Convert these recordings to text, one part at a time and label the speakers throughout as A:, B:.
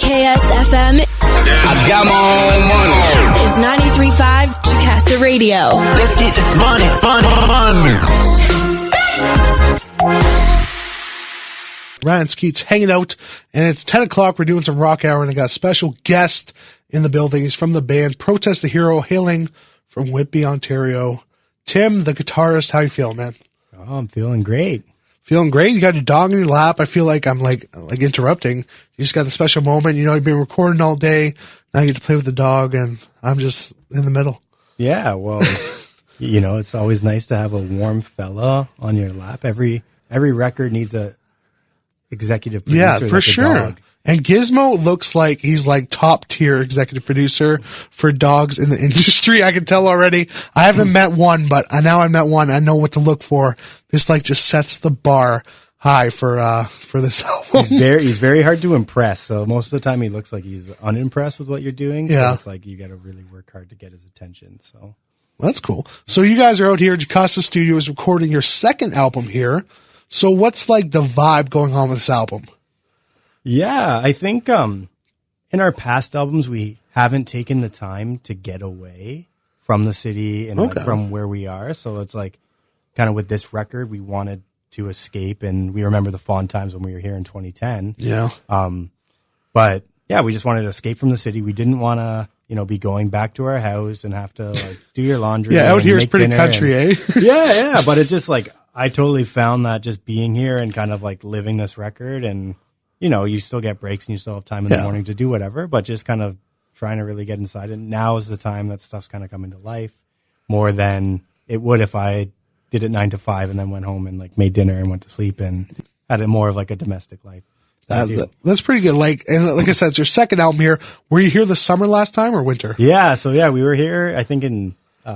A: JKS-FM
B: I got my own money.
A: is 93.5 Jukasa Radio.
B: Let's get this money.
C: Ryan Skeates hanging out, and it's 10 o'clock. We're doing some rock hour, and I got a special guest in the building. He's from the band Protest the Hero, hailing from Whitby, Ontario. Tim, the guitarist, how you feeling, man?
D: Oh, I'm feeling great.
C: Feeling great? You got your dog in your lap. I feel like I'm like interrupting. You just got the special moment. You know, you've been recording all day. Now you get to play with the dog, and I'm just in the middle.
D: Yeah, well, you know, it's always nice to have a warm fella on your lap. Every record needs a executive producer.
C: Yeah, for
D: like
C: sure.
D: Dog.
C: And Gizmo looks like he's like top tier executive producer for dogs in the industry. I can tell already. I haven't met one, but now I met one. I know what to look for. This like just sets the bar high for this album.
D: He's very hard to impress. So most of the time he looks like he's unimpressed with what you're doing.
C: Yeah.
D: So it's like you got to really work hard to get his attention. So
C: that's cool. So you guys are out here. Jukasa Studios recording your second album here. So what's like the vibe going on with this album?
D: yeah, I think in our past albums we haven't taken the time to get away from the city and from where we are. So it's like kind of with this record we wanted to escape, and we remember the fond times when we were here in 2010.
C: Yeah.
D: But yeah, we just wanted to escape from the city. We didn't want to, you know, be going back to our house and have to like do your laundry.
C: Yeah, out
D: and
C: here is
D: make
C: pretty
D: dinner
C: country,
D: and,
C: eh?
D: yeah. But it just like, I totally found that just being here and kind of like living this record, and, you know, you still get breaks and you still have time in the morning to do whatever, but just kind of trying to really get inside. And now is the time that stuff's kind of coming to life more than it would if I did it 9 to 5 and then went home and like made dinner and went to sleep and had it more of like a domestic life.
C: That's pretty good. Like I said, it's your second album here. Were you here this summer last time or winter?
D: Yeah. So yeah, we were here, I think in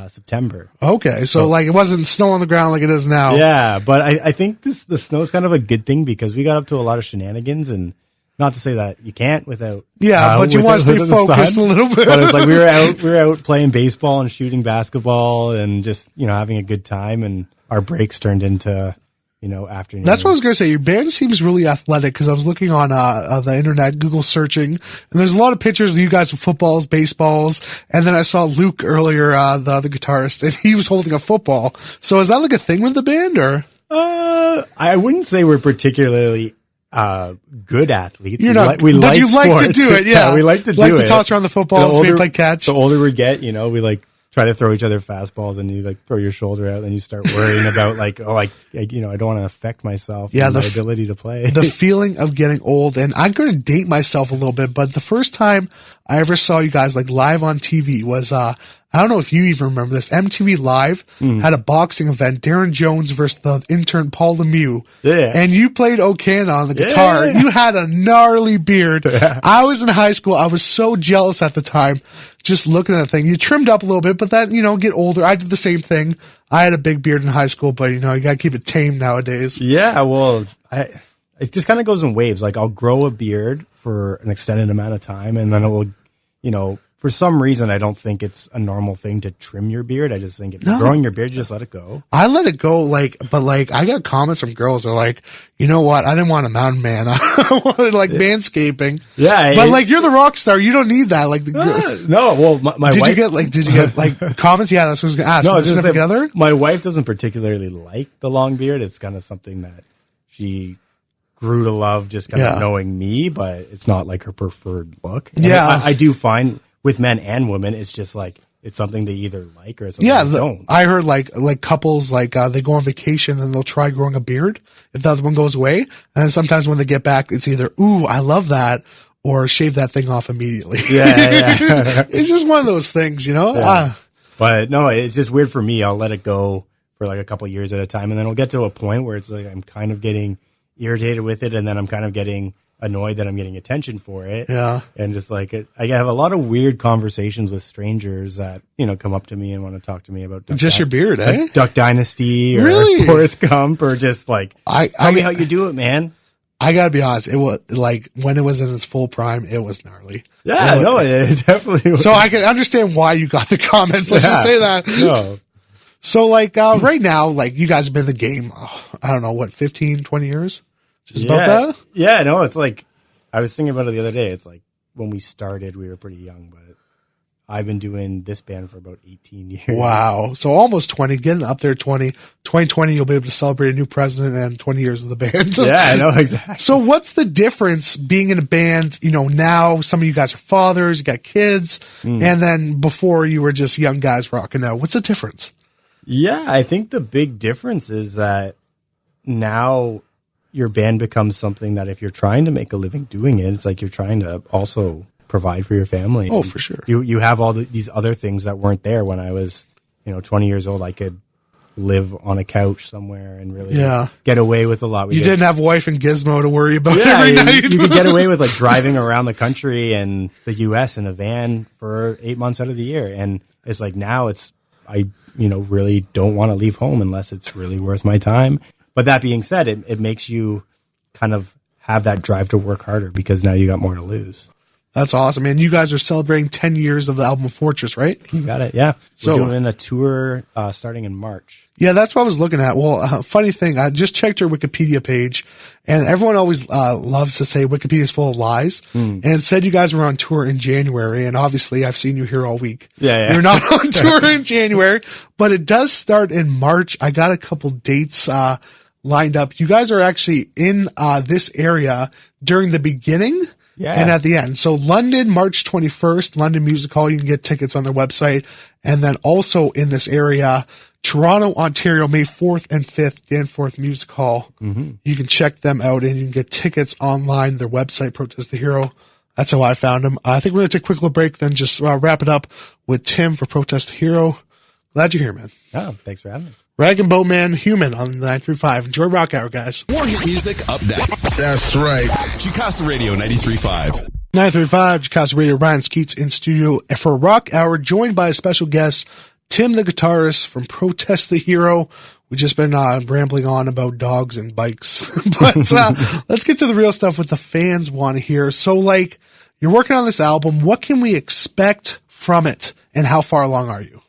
D: September.
C: Okay. So like it wasn't snow on the ground like it is now.
D: Yeah. But I think the snow is kind of a good thing because we got up to a lot of shenanigans, and not to say that you can't without.
C: Yeah. But you want to stay focused a little bit.
D: But it's like we were out playing baseball and shooting basketball and just, you know, having a good time, and our breaks turned into, you know, afternoon.
C: That's what I was going to say. Your band seems really athletic because I was looking on the internet, Google searching, and there's a lot of pictures of you guys with footballs, baseballs, and then I saw Luke earlier, the other guitarist, and he was holding a football. So is that like a thing with the band, or?
D: I wouldn't say we're particularly good athletes.
C: You're not,
D: we
C: but
D: like
C: you
D: sports.
C: like to do it, yeah.
D: We like to do
C: like
D: it.
C: to toss around the footballs, maybe play catch.
D: The older we get, you know, we like try to throw each other fastballs, and you like throw your shoulder out, and you start worrying about like, oh, you know, I don't want to affect myself.
C: Yeah,
D: my ability to play.
C: The feeling of getting old, and I'm going to date myself a little bit, but the first time I ever saw you guys like live on TV was I don't know if you even remember this. MTV Live had a boxing event, Darren Jones versus the intern Paul Lemieux.
D: Yeah.
C: And you played O'Kana on the guitar.
D: Yeah.
C: You had a gnarly beard. Yeah. I was in high school. I was so jealous at the time just looking at that thing. You trimmed up a little bit, but that, you know, get older. I did the same thing. I had a big beard in high school, but, you know, you got to keep it tame nowadays.
D: Yeah, well, it just kind of goes in waves. Like, I'll grow a beard for an extended amount of time, and then it will, you know, for some reason, I don't think it's a normal thing to trim your beard. I just think if you're growing your beard, you just let it go.
C: I let it go, but I got comments from girls that are like, you know what? I didn't want a mountain man. I wanted like manscaping.
D: Yeah.
C: But like, you're the rock star. You don't need that. Like,
D: no, well, my wife.
C: Did you get like comments? Yeah, that's what I was going to ask.
D: No,
C: was it together?
D: My wife doesn't particularly like the long beard. It's kind of something that she grew to love, just kind of knowing me, but it's not like her preferred look. And I do find with men and women, it's just like, it's something they either like or something they don't.
C: I heard like couples, like, they go on vacation and they'll try growing a beard if the other one goes away. And then sometimes when they get back, it's either, ooh, I love that, or shave that thing off immediately.
D: Yeah.
C: It's just one of those things, you know?
D: Yeah. But no, it's just weird for me. I'll let it go for like a couple years at a time, and then it'll get to a point where it's like, I'm kind of getting irritated with it, and then I'm kind of getting annoyed that I'm getting attention for it. Yeah. And just like I have a lot of weird conversations with strangers that, you know, come up to me and want to talk to me about
C: your beard,
D: like Duck Dynasty or Forrest Gump, or just like, tell me how you do it, man.
C: I gotta be honest, it was like when it was in its full prime, it was gnarly.
D: Yeah, it definitely was.
C: So I can understand why you got the comments. Let's just say that. No. So like, right now, like you guys have been in the game, I don't know, what, 15, 20 years? Just about that?
D: Yeah, no, it's like, I was thinking about it the other day. It's like when we started, we were pretty young, but I've been doing this band for about 18 years.
C: Wow. So almost 20, getting up there 2020, you'll be able to celebrate a new president and 20 years of the band.
D: Yeah, I know, exactly.
C: So what's the difference being in a band, now some of you guys are fathers, you got kids, and then before you were just young guys rocking out. What's the difference?
D: Yeah, I think the big difference is that now your band becomes something that if you're trying to make a living doing it, it's like you're trying to also provide for your family.
C: Oh, for sure.
D: You have all these other things that weren't there when I was, 20 years old. I could live on a couch somewhere and really get away with a lot.
C: You didn't have wife and Gizmo to worry about
D: every
C: night.
D: You could get away with like driving around the country and the U.S. in a van for 8 months out of the year. And it's like now I really don't want to leave home unless it's really worth my time. But that being said, it makes you kind of have that drive to work harder because now you got more to lose.
C: That's awesome, man. You guys are celebrating 10 years of the album Fortress, right?
D: You got it, yeah. We're doing a tour starting in March.
C: Yeah, that's what I was looking at. Well, funny thing, I just checked your Wikipedia page, and everyone always loves to say Wikipedia is full of lies, and it said you guys were on tour in January, and obviously I've seen you here all week.
D: Yeah.
C: You're not on tour in January, but it does start in March. I got a couple dates lined up. You guys are actually in this area during the beginning and at the end. So London, March 21st, London Music Hall. You can get tickets on their website. And then also in this area, Toronto, Ontario, May 4th and 5th, Danforth Music Hall. Mm-hmm. You can check them out and you can get tickets online, their website, Protest the Hero. That's how I found them. I think we're going to take a quick little break, then just wrap it up with Tim for Protest the Hero. Glad you're here, man.
D: Oh, thanks for having me.
C: Rag and Boatman, Human on the 935. Enjoy Rock Hour, guys.
B: More hit music up next. That's right. Jukasa Radio 93.5.
C: 935, Jukasa Radio, Ryan Skeates in studio for Rock Hour, joined by a special guest, Tim the guitarist from Protest the Hero. We've just been rambling on about dogs and bikes. But let's get to the real stuff what the fans want to hear. So, you're working on this album. What can we expect from it, and how far along are you?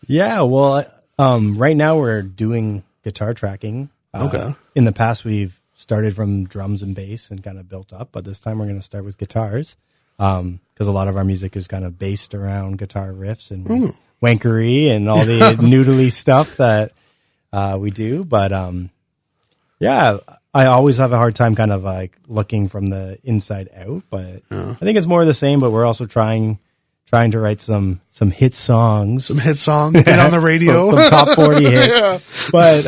D: Yeah, well, right now we're doing guitar tracking.
C: Okay.
D: In the past, we've started from drums and bass and kind of built up, but this time we're going to start with guitars because a lot of our music is kind of based around guitar riffs and wankery and all the noodly stuff that we do. But I always have a hard time kind of looking from the inside out, but I think it's more of the same, but we're also trying to write some hit songs.
C: Some hit songs, get on the radio.
D: some top 40 hits. But,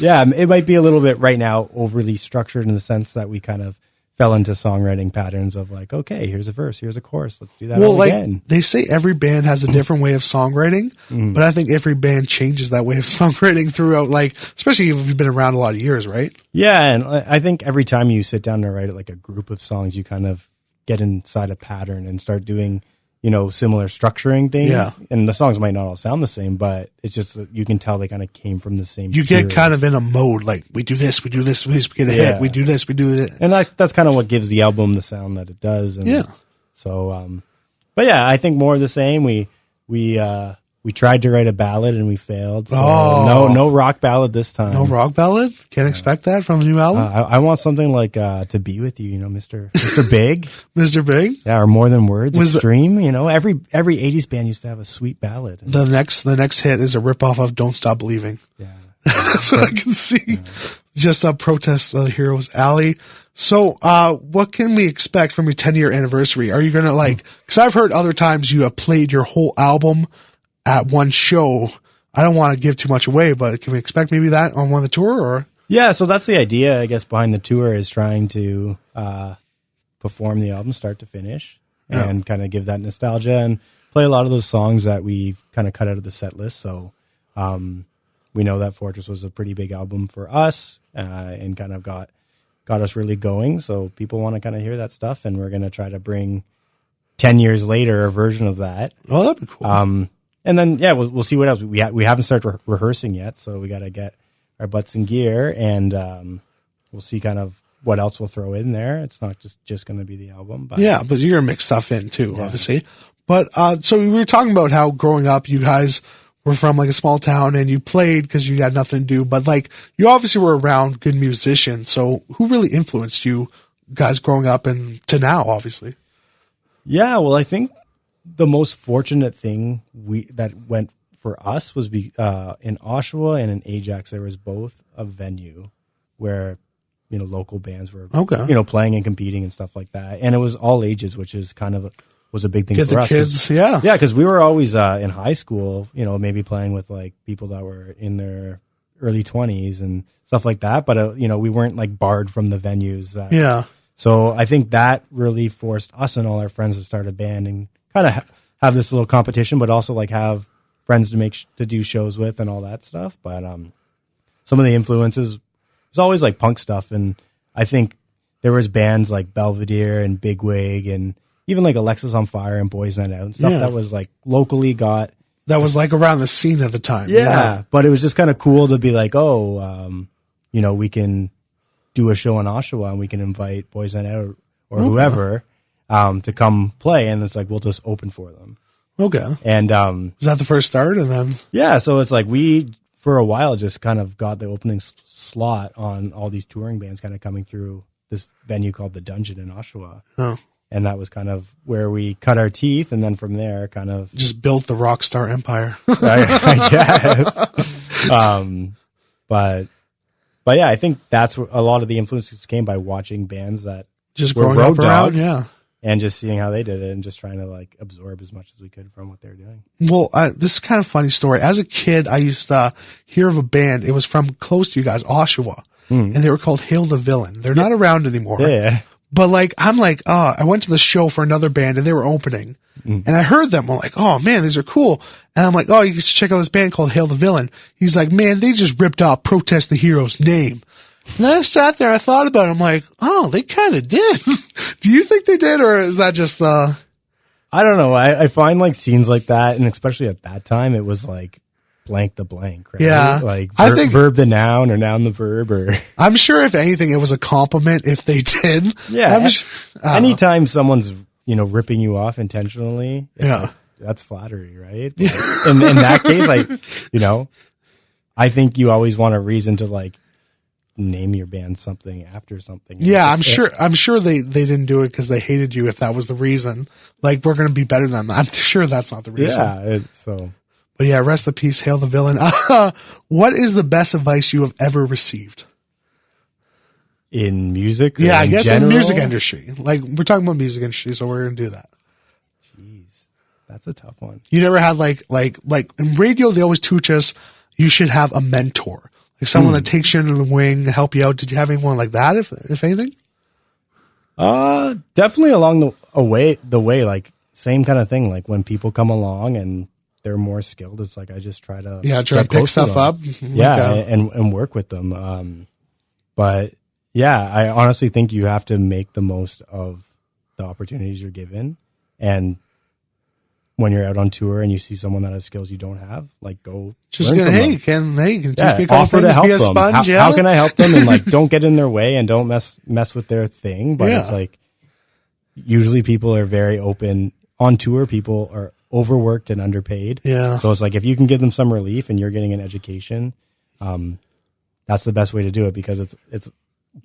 D: it might be a little bit right now overly structured in the sense that we kind of fell into songwriting patterns of okay, here's a verse, here's a chorus. Let's do that again.
C: They say every band has a different way of songwriting, but I think every band changes that way of songwriting throughout, especially if you've been around a lot of years, right?
D: Yeah, and I think every time you sit down to write a group of songs, you kind of get inside a pattern and start doing similar structuring things. Yeah. And the songs might not all sound the same, but it's just you can tell they kind of came from the same
C: You get kind of in a mode, we do this, we do this, we get a hit, we do this, we do it.
D: And that's kind of what gives the album the sound that it does. And so, but yeah, I think more of the same. We tried to write a ballad and we failed. So no rock ballad this time.
C: No rock ballad? Can't expect that from the new album?
D: I want something like To Be With You, Mr. Big.
C: Mr. Big?
D: Yeah, or More Than Words, Extreme. Every 80s band used to have a sweet ballad.
C: The next hit is a ripoff of Don't Stop Believing.
D: Yeah.
C: That's what I can see. Yeah. Just Protest the Heroes Alley. So, what can we expect from your 10-year anniversary? Are you going to because I've heard other times you have played your whole album at one show. I don't want to give too much away, but can we expect maybe that on one of the tour or?
D: Yeah, so that's the idea, I guess, behind the tour is trying to perform the album start to finish and kind of give that nostalgia and play a lot of those songs that we've kind of cut out of the set list. So we know that Fortress was a pretty big album for us and kind of got us really going. So people want to kind of hear that stuff, and we're going to try to bring 10 years later a version of that.
C: Oh, that'd be cool.
D: And then, we'll see what else. We haven't started rehearsing yet, so we got to get our butts in gear, and we'll see kind of what else we'll throw in there. It's not just going to be the album. But
C: yeah, but you're going to mix stuff in too, obviously. But so we were talking about how growing up, you guys were from a small town and you played because you had nothing to do. But you obviously were around good musicians. So who really influenced you guys growing up and to now, obviously?
D: Yeah, well, I think the most fortunate thing that went for us was in Oshawa and in Ajax, there was both a venue where, local bands were, playing and competing and stuff like that. And it was all ages, which is was a big thing for us.
C: Get the kids, yeah.
D: Yeah, because we were always in high school, maybe playing with like people that were in their early 20s and stuff like that. But, we weren't like barred from the venues.
C: Yeah.
D: So I think that really forced us and all our friends to start a band and kind of have this little competition, but also like have friends to do shows with and all that stuff. But some of the influences was always like punk stuff, and I think there was bands like Belvedere and Bigwig and even like Alexis on Fire and Boys Night Out and stuff that was like locally that
C: was like around the scene at the time.
D: Yeah, but it was just kind of cool to be like, we can do a show in Oshawa and we can invite Boys Night Out or whoever to come play, and it's like we'll just open for them.
C: Okay.
D: And
C: was that the first start, and then
D: so it's like we for a while just kind of got the opening slot on all these touring bands kind of coming through this venue called the Dungeon in Oshawa.
C: Oh.
D: And that was kind of where we cut our teeth, and then from there kind of
C: just built the rock star empire.
D: I guess. But yeah, I think that's where a lot of the influences came by watching bands that
C: just
D: were
C: growing
D: road
C: up around,
D: dogs, and just seeing how they did it and just trying to like absorb as much as we could from what they were doing.
C: Well, this is kind of a funny story. As a kid, I used to hear of a band. It was from close to you guys, Oshawa, and they were called Hail the Villain. They're not around anymore.
D: Yeah.
C: But like, I went to the show for another band and they were opening and I heard them. I'm like, oh man, these are cool. And I'm like, oh, you should check out this band called Hail the Villain. He's like, man, they just ripped off Protest the Hero's name. And then I sat there, I thought about it. I'm like, oh, they kind of did. Do you think they did, or is that just
D: I don't know. I find like scenes like that, and especially at that time, it was like blank the blank, right?
C: Yeah.
D: Like I think verb the noun or noun the verb, or
C: I'm sure if anything, it was a compliment if they did.
D: Yeah. Anytime someone's, ripping you off intentionally, that's flattery, right? Like, in that case, I think you always want a reason to like name your band something after something.
C: Yeah, I'm sure they didn't do it because they hated you. If that was the reason, like we're going to be better than that. I'm sure that's not the reason.
D: Yeah.
C: But yeah, rest in peace, Hail the Villain. What is the best advice you have ever received?
D: In music?
C: Yeah, I guess
D: general?
C: in music industry. Like we're talking about music industry, so we're going to do that.
D: Jeez, that's a tough one.
C: You never had like in radio, they always teach us you should have a mentor. Like someone that takes you under the wing, help you out. Did you have anyone like that, if anything?
D: Definitely along the way, like same kind of thing. Like when people come along and they're more skilled, it's like I just try to
C: pick stuff up.
D: And work with them. But yeah, I honestly think you have to make the most of the opportunities you're given, and when you're out on tour and you see someone that has skills you don't have, like go
C: just go, hey, can teach me a couple
D: offer
C: things,
D: to help
C: be a
D: them.
C: sponge,
D: How can I help them? And like, don't get in their way and don't mess with their thing. But it's like, usually people are very open on tour. People are overworked and underpaid.
C: Yeah.
D: So it's like, if you can give them some relief and you're getting an education, that's the best way to do it, because it's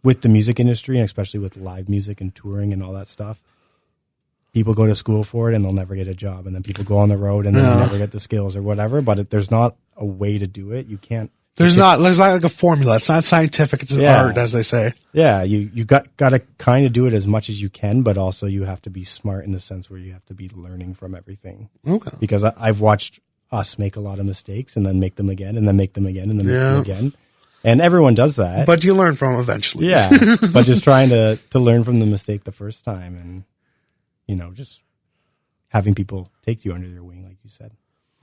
D: with the music industry, and especially with live music and touring and all that stuff. People go to school for it and they'll never get a job, and then people go on the road and they'll never get the skills or whatever. But there's not a way to do it. You can't. There's not
C: like a formula. It's not scientific. It's an art, as they say.
D: Yeah, you got to kind of do it as much as you can, but also you have to be smart in the sense where you have to be learning from everything.
C: Okay.
D: Because I've watched us make a lot of mistakes and then make them again and then make them again and then make them again. And everyone does that.
C: But you learn from them eventually.
D: Yeah. But just trying to learn from the mistake the first time, and just having people take you under their wing, like you said.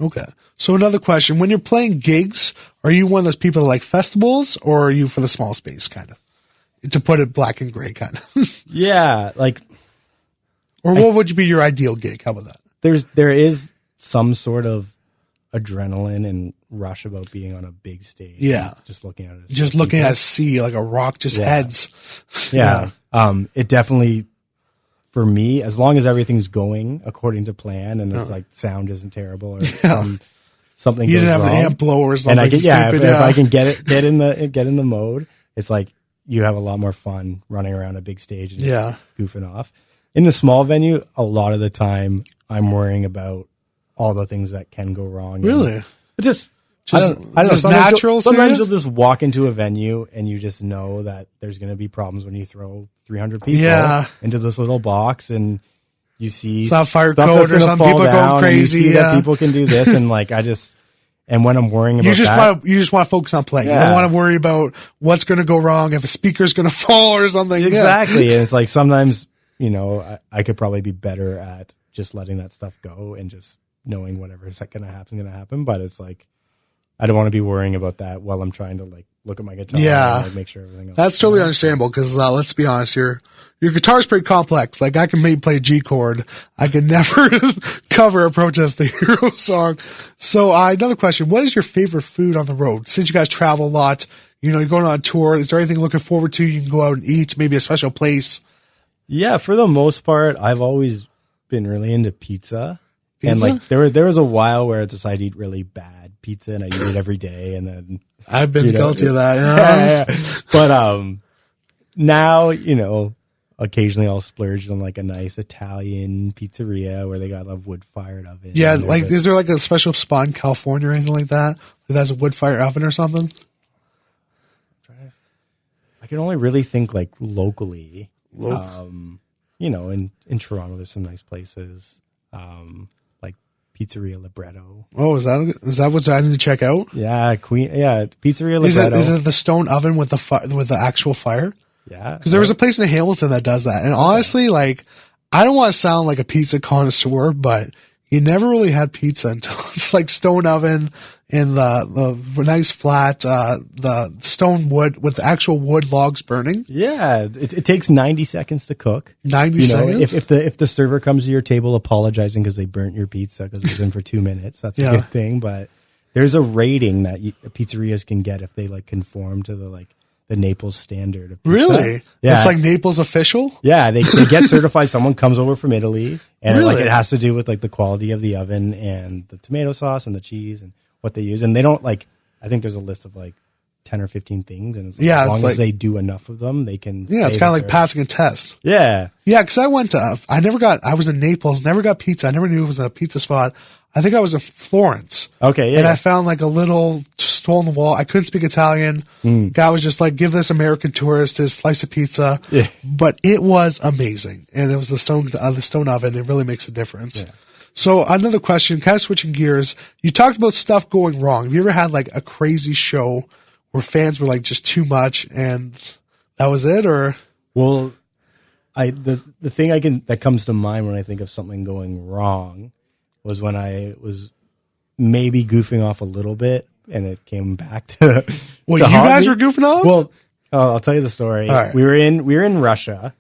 C: Okay. So another question, when you're playing gigs, are you one of those people that like festivals, or are you for the small space kind of? To put it black and gray kind of.
D: Yeah.
C: Or what would be your ideal gig? How about that?
D: There is some sort of adrenaline and rush about being on a big stage.
C: Yeah.
D: Just looking at it.
C: Just looking at a sea, like a rock, just heads.
D: Yeah. It definitely, for me, as long as everything's going according to plan and it's like sound isn't terrible or something
C: you
D: goes
C: didn't have
D: wrong,
C: an amp blower or something.
D: and
C: Stupid,
D: if I can get in the mode, it's like you have a lot more fun running around a big stage and just goofing off. in the small venue, a lot of the time I'm worrying about all the things that can go wrong.
C: Really?
D: But just I don't know. Sometimes you'll just walk into a venue and you just know that there's going to be problems when you throw 300 people into this little box, and you see
C: some fire code or some people going crazy.
D: You see that people can do this, and like and when I'm worrying about
C: you just want to focus on playing. You don't want to worry about what's going to go wrong, if a speaker's going to fall or something.
D: Exactly. And it's like sometimes, I could probably be better at just letting that stuff go and just knowing whatever is going to happen. But it's like, I don't want to be worrying about that while I'm trying to like look at my guitar and like, make sure everything else.
C: That's totally understandable because let's be honest, your guitar's pretty complex. Like I can maybe play a G chord. I can never cover a Protest the Hero song. So another question, what is your favorite food on the road? Since you guys travel a lot, you're going on tour, is there anything looking forward to? You can go out and eat, maybe a special place?
D: Yeah, for the most part, I've always been really into pizza. And like there was a while where I decided to eat really bad pizza and I eat it every day, and then
C: I've been guilty of that.
D: Yeah. But now, occasionally I'll splurge on like a nice Italian pizzeria where they got a wood fired oven.
C: Yeah, like is there like a special spot in California or anything like that that has a wood fired oven or something?
D: I can only really think like locally. In Toronto there's some nice places. Like Pizzeria Libretto.
C: Oh, is that what I need to check out?
D: Yeah, Pizzeria Libretto.
C: Is it the stone oven with the actual fire?
D: Yeah.
C: Because there was a place in Hamilton that does that. And honestly, like, I don't want to sound like a pizza connoisseur, but you never really had pizza until it's like stone oven and the nice flat, the stone wood with the actual wood logs burning.
D: Yeah. It takes 90 seconds to cook.
C: 90 seconds?
D: If the server comes to your table apologizing because they burnt your pizza because it was in for 2 minutes, that's a good thing. But there's a rating that pizzerias can get if they like conform to the Naples standard of pizza.
C: Really?
D: Yeah.
C: It's like Naples official?
D: Yeah, they get certified. Someone comes over from Italy, and it has to do with like the quality of the oven and the tomato sauce and the cheese and what they use. And they don't I think there's a list of like 10 or 15 things, and as long as they do enough of them, they can.
C: Yeah, it's kind of like passing a test.
D: Yeah.
C: Yeah, because I was in Naples, never got pizza. I never knew it was a pizza spot. I think I was in Florence.
D: Okay, yeah.
C: And I found like a little hole in the wall. I couldn't speak Italian. Guy was just like, give this American tourist his slice of pizza. Yeah. But it was amazing. And it was the stone oven. It really makes a difference. Yeah. So another question, kind of switching gears. You talked about stuff going wrong. Have you ever had like a crazy show where fans were like just too much and that was it, or?
D: Well, the thing that comes to mind when I think of something going wrong was when I was maybe goofing off a little bit, and it came back to.
C: Well, you guys were goofing off?
D: Well, I'll tell you the story.
C: All right.
D: We were in Russia,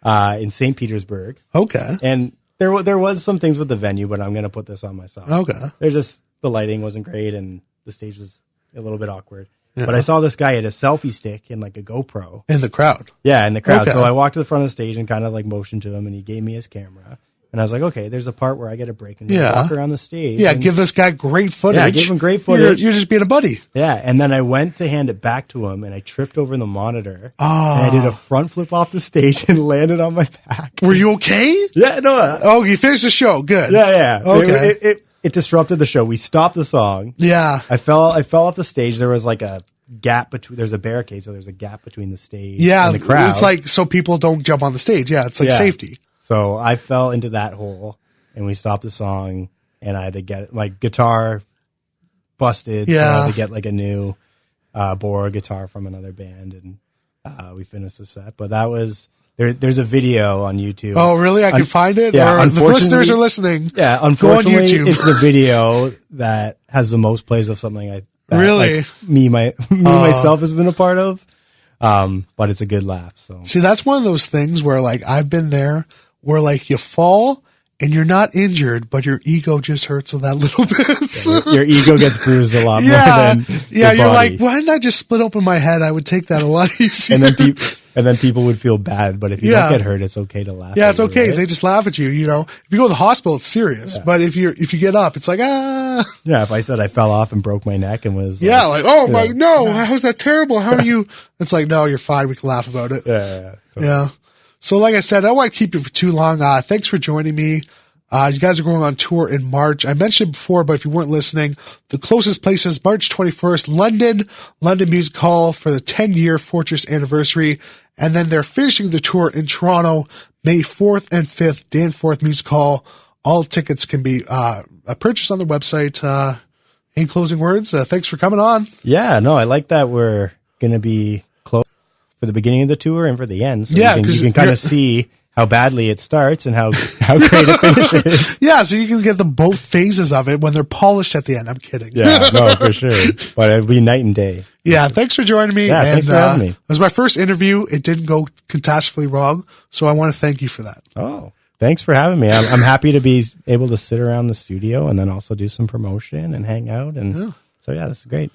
D: in St. Petersburg.
C: Okay.
D: And there was some things with the venue, but I'm going to put this on myself.
C: Okay.
D: The lighting wasn't great, and the stage was a little bit awkward. Yeah. But I saw this guy had a selfie stick and like a GoPro.
C: In the crowd?
D: Yeah, in the crowd.
C: Okay.
D: So I walked to the front of the stage and kind of like motioned to him, and he gave me his camera. And I was like, okay, there's a part where I get a break and walk around the stage.
C: Yeah, give this guy great footage.
D: Yeah, give him great footage.
C: You're just being a buddy.
D: Yeah, and then I went to hand it back to him, and I tripped over the monitor.
C: Oh.
D: And I did a front flip off the stage and landed on my back.
C: Were you okay?
D: Yeah, no.
C: Oh, you finished the show. Good.
D: Yeah.
C: Okay.
D: It disrupted the show. We stopped the song.
C: Yeah.
D: I fell off the stage. There was like a gap between, there's a barricade, so there's a gap between the stage and the crowd.
C: It's like so people don't jump on the stage. Yeah, it's like safety.
D: So I fell into that hole. And we stopped the song, and I had to get my guitar busted.
C: Yeah.
D: So I had to get like a new Borg guitar from another band, and we finished the set. But that was there's a video on YouTube.
C: Oh, really? I can find it?
D: Yeah,
C: or the listeners are listening.
D: Yeah, unfortunately, it's the video that has the most plays of something
C: really?
D: Like, myself has been a part of. But it's a good laugh. So
C: see, that's one of those things where like I've been there, where like you fall. And you're not injured, but your ego just hurts a that little bit.
D: Your ego gets bruised a lot more than your
C: you're
D: body.
C: like, why didn't I just split open my head? I would take that a lot easier.
D: And then people would feel bad. But if you don't get hurt, it's okay to laugh.
C: Yeah, it's
D: you,
C: okay.
D: Right?
C: They just laugh at you. You know, if you go to the hospital, it's serious. Yeah. But if you get up, it's like ah.
D: Yeah, if I said I fell off and broke my neck and was
C: like oh my no, how's that terrible? How are you? It's like no, you're fine. We can laugh about it.
D: Yeah.
C: Yeah. So like I said, I don't want to keep you for too long. Thanks for joining me. You guys are going on tour in March. I mentioned before, but if you weren't listening, the closest place is March 21st, London Music Hall for the 10-year Fortress anniversary. And then they're finishing the tour in Toronto, May 4th and 5th, Danforth Music Hall. All tickets can be purchased on the website. Any closing words? Thanks for coming on.
D: Yeah, no, I like that we're going to be close for the beginning of the tour and for the end. So you can kind of see how badly it starts and how great it finishes.
C: Yeah, so you can get the both phases of it when they're polished at the end. I'm kidding.
D: Yeah, no, for sure. But it'll be night and day.
C: Yeah, thanks for joining me.
D: Yeah, thanks for having me.
C: It was my first interview. It didn't go catastrophically wrong, so I want to thank you for that.
D: Oh, thanks for having me. I'm happy to be able to sit around the studio and then also do some promotion and hang out. And so, yeah, this is great.